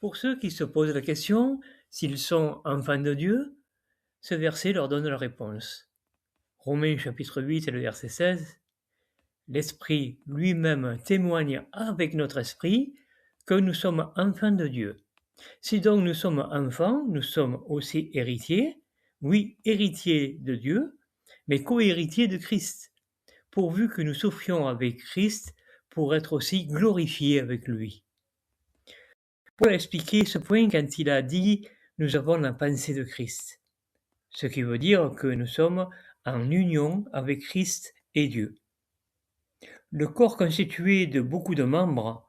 Pour ceux qui se posent la question s'ils sont enfants de Dieu, ce verset leur donne la réponse. Romains chapitre 8 et le verset 16. L'Esprit lui-même témoigne avec notre esprit que nous sommes enfants de Dieu. Si donc nous sommes enfants, nous sommes aussi héritiers, oui, héritiers de Dieu, mais co-héritiers de Christ, pourvu que nous souffrions avec Christ pour être aussi glorifiés avec lui. Paul a expliqué ce point quand il a dit « nous avons la pensée de Christ », ce qui veut dire que nous sommes en union avec Christ et Dieu. Le corps constitué de beaucoup de membres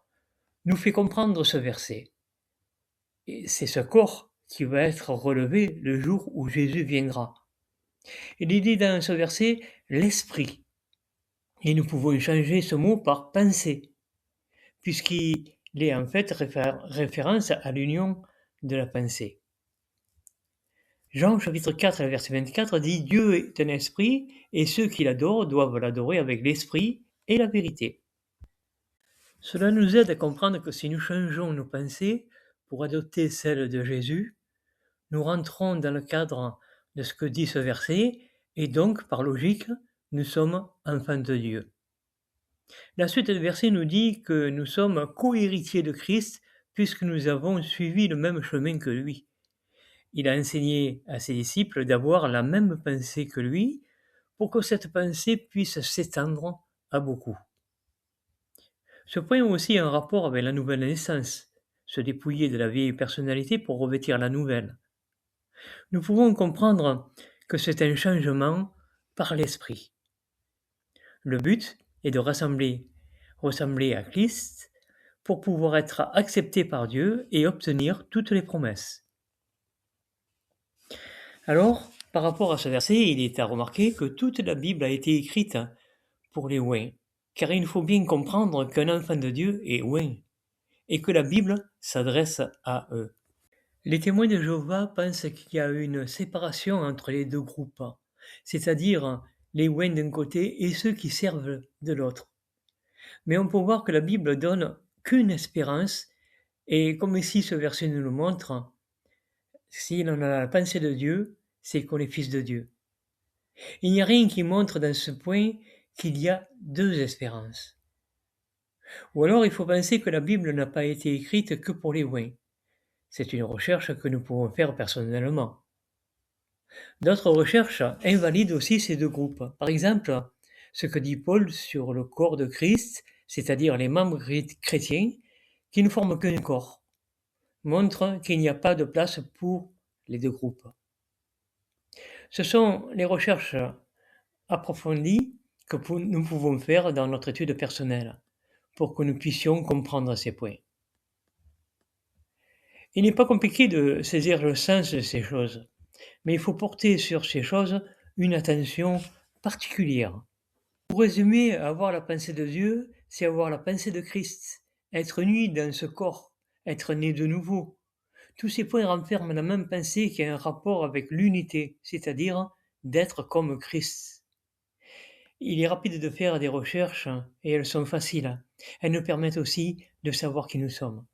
nous fait comprendre ce verset. Et c'est ce corps qui va être relevé le jour où Jésus viendra. Il est dit dans ce verset « l'esprit ». Et nous pouvons changer ce mot par « pensée », puisqu'il est en fait référence à l'union de la pensée. Jean chapitre 4, verset 24 dit « Dieu est un esprit, et ceux qui l'adorent doivent l'adorer avec l'esprit et la vérité ». Cela nous aide à comprendre que si nous changeons nos pensées pour adopter celles de Jésus, nous rentrons dans le cadre de ce que dit ce verset, et donc, par logique, nous sommes enfants de Dieu. La suite du verset nous dit que nous sommes co-héritiers de Christ puisque nous avons suivi le même chemin que lui. Il a enseigné à ses disciples d'avoir la même pensée que lui pour que cette pensée puisse s'étendre à beaucoup. Ce point a aussi un rapport avec la nouvelle naissance, se dépouiller de la vieille personnalité pour revêtir la nouvelle. Nous pouvons comprendre que c'est un changement par l'esprit. Le but est de ressembler à Christ pour pouvoir être accepté par Dieu et obtenir toutes les promesses. Alors, par rapport à ce verset, il est à remarquer que toute la Bible a été écrite pour les ouins, car il faut bien comprendre qu'un enfant de Dieu est ouin, et que la Bible s'adresse à eux. Les témoins de Jéhovah pensent qu'il y a une séparation entre les deux groupes, c'est-à-dire les ouins d'un côté et ceux qui servent de l'autre. Mais on peut voir que la Bible donne qu'une espérance, et comme ici ce verset nous le montre, si l'on a la pensée de Dieu, c'est qu'on est fils de Dieu. Il n'y a rien qui montre dans ce point qu'il y a deux espérances. Ou alors il faut penser que la Bible n'a pas été écrite que pour les ouins. C'est une recherche que nous pouvons faire personnellement. D'autres recherches invalident aussi ces deux groupes. Par exemple, ce que dit Paul sur le corps de Christ, c'est-à-dire les membres chrétiens, qui ne forment qu'un corps, montre qu'il n'y a pas de place pour les deux groupes. Ce sont les recherches approfondies que nous pouvons faire dans notre étude personnelle, pour que nous puissions comprendre ces points. Il n'est pas compliqué de saisir le sens de ces choses, mais il faut porter sur ces choses une attention particulière. Pour résumer, avoir la pensée de Dieu, c'est avoir la pensée de Christ, être uni dans ce corps, être né de nouveau. Tous ces points renferment la même pensée qui a un rapport avec l'unité, c'est-à-dire d'être comme Christ. Il est rapide de faire des recherches et elles sont faciles. Elles nous permettent aussi de savoir qui nous sommes.